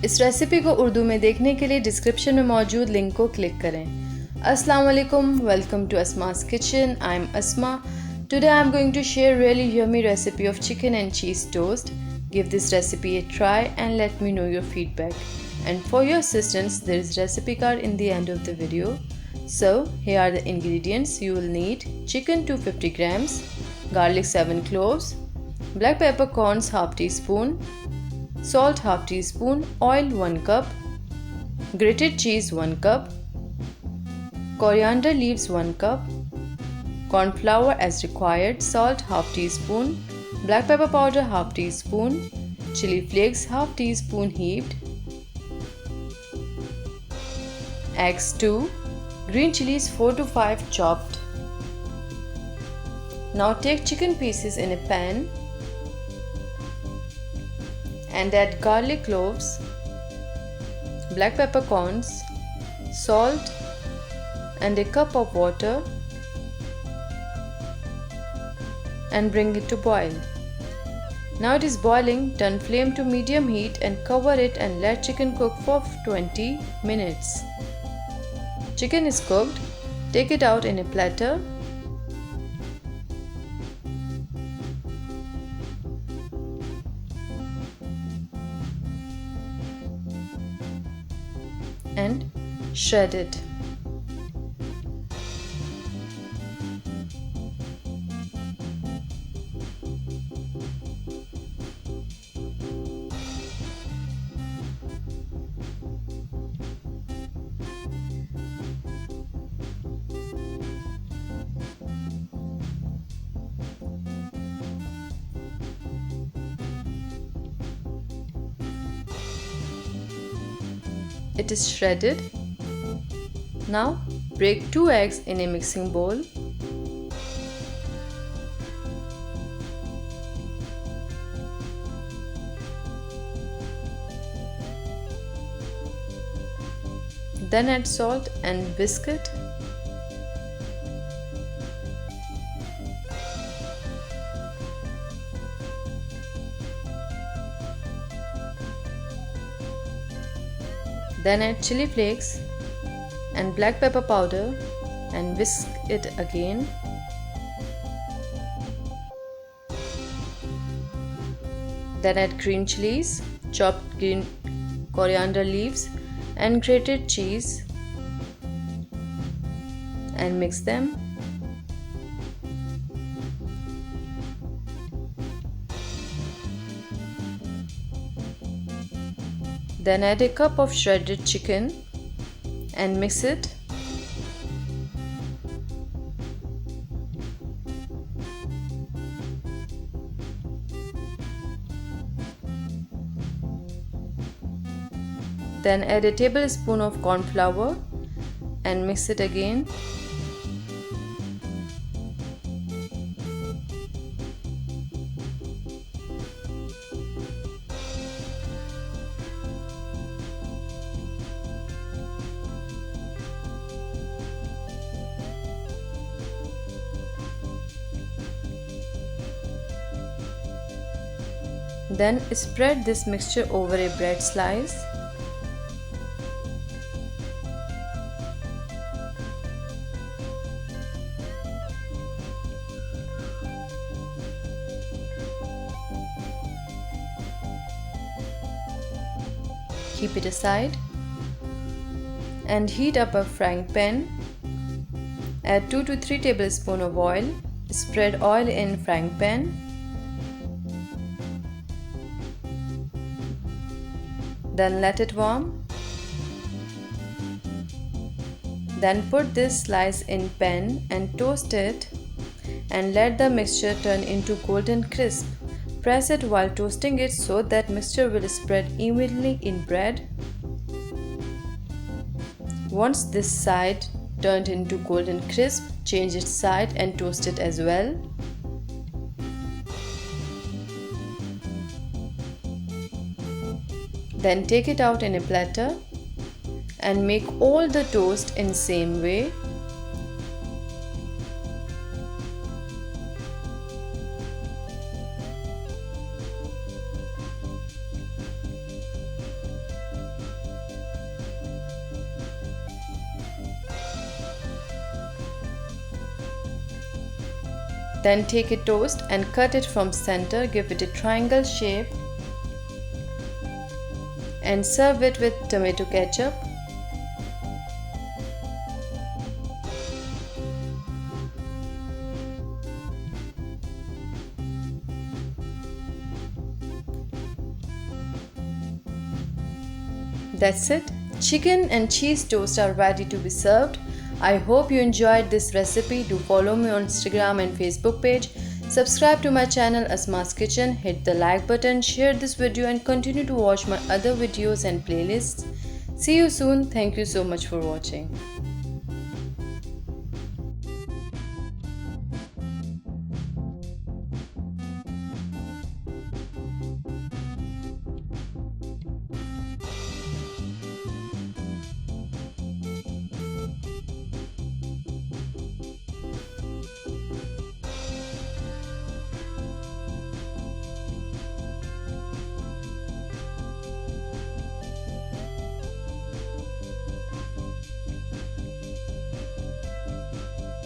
इस रेसिपी को उर्दू में देखने के लिए डिस्क्रिप्शन में मौजूद लिंक को क्लिक करें। अस्सलाम वालेकुम, welcome to Asma's Kitchen. I'm Asma. Today I'm going to share really yummy recipe of chicken and cheese toast. Give this recipe a try and let me know your feedback. And for your assistance, there is recipe card in the end of the video. So here are the ingredients you will need: chicken 250 grams, garlic 7 cloves, black peppercorns half teaspoon, salt half teaspoon, oil 1 cup, grated cheese 1 cup, coriander leaves 1 cup, corn flour as required, salt half teaspoon, black pepper powder half teaspoon, chili flakes half teaspoon heaped, eggs 2, green chilies 4 to 5 chopped. Now take chicken pieces in a pan and add garlic cloves, black peppercorns, salt and a cup of water and bring it to boil. Now it is boiling, turn flame to medium heat and cover it and let chicken cook for 20 minutes. Chicken is cooked, take it out in a platter and shred it. It is shredded. Now break 2 eggs in a mixing bowl. Then add salt and whisk it. Then add chili flakes and black pepper powder and whisk it again. Then add green chilies, chopped green coriander leaves and grated cheese and mix them. Then add a cup of shredded chicken and mix it. Then add a tablespoon of corn flour and mix it again. Then spread this mixture over a bread slice. Keep it aside and heat up a frying pan. Add 2 to 3 tablespoons of oil. Spread oil in frying pan. Then let it warm. Then put this slice in pan and toast it and let the mixture turn into golden crisp. Press it while toasting it so that mixture will spread evenly in bread. Once this side turned into golden crisp, change its side and toast it as well. Then take it out in a platter and make all the toast in same way. Then take a toast and cut it from center, give it a triangle shape and serve it with tomato ketchup. That's it. Chicken and cheese toast are ready to be served. I hope you enjoyed this recipe. Do follow me on Instagram and Facebook page. Subscribe to my channel Asma's Kitchen. Hit the like button, share this video and continue to watch my other videos and playlists. See you soon. Thank you so much for watching.